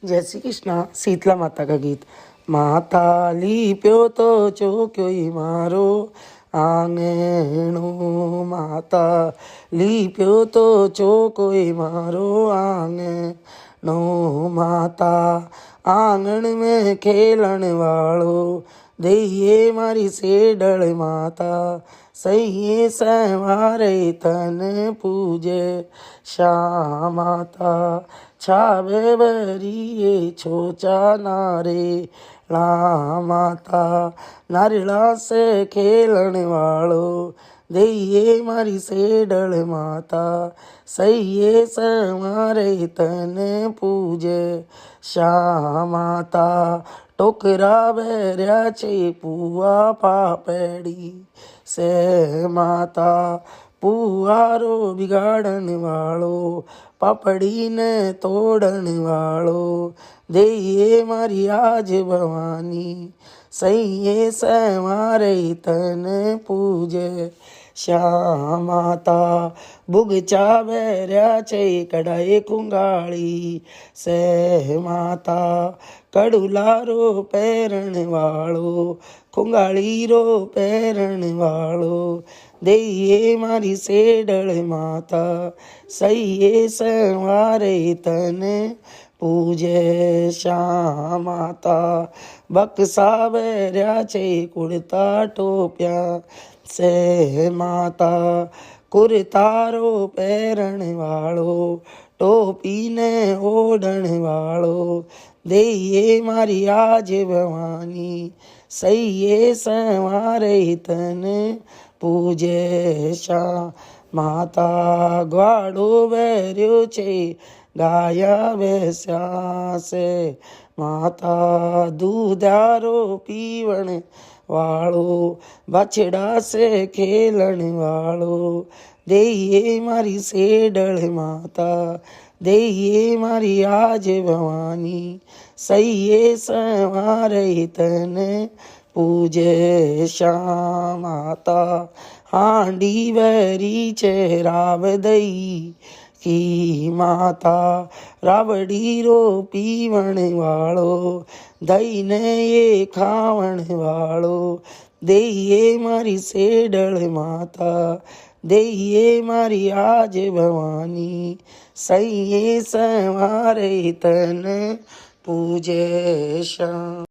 जय श्री कृष्णा। शीतला माता का गीत। माता लीप्यो तो चोक्योई मारो आंगणो, माता लीप्यो तो चोकोई मारो आंगणो, माता आंगण में खेलन वालो दईए मारी सेडल, माता सही सवारे तन पूजे श्याम, माता छावे बरिए छोचा नारे ला, माता नारियला से खेलन वालो दईए मारी सेडल, माता सही समारे तन पूजे श्याम, माता टोकरा भर्या छे पुआ पापड़ी से, माता पुआरो बिगाड़न वालो पापड़ी ने तोड़न वालो दईए मारी आज भवानी सही समारे तन पूजे श्याम, माता बुगचा भर्या छे कढ़ाई कुंगाड़ी से, माता कड़ुलारो पैरण वालो कुंगाड़ी रो पैरण वालो दईए मारी सेडल, माता सही सवारे तन पूजे श्याम, माता बक्सा भर्या छे कुर्ता टोप्या से, माता कुर्तारो पैरण वालो टोपी ने ओढ़ण वालो दईए मारी आज भवानी सही सवारे तन पूजे श्याम, माता ग्वाड़ो भर्यो छे गाया भैंसा से, माता दूधारो पीवण वालो बछड़ा से खेलन वालो दईए मारी सेडल, माता दईए मारी आज भवानी सही सवारे तन पूजे श्याम, माता हांडी भरी छे राव दई की, माता रावड़ी रो पीवण वालो दही ने ये खावण वालो दईए मारी सेडल, माता दईए मारी आज भवानी सही सवारे तन पूजे श्याम।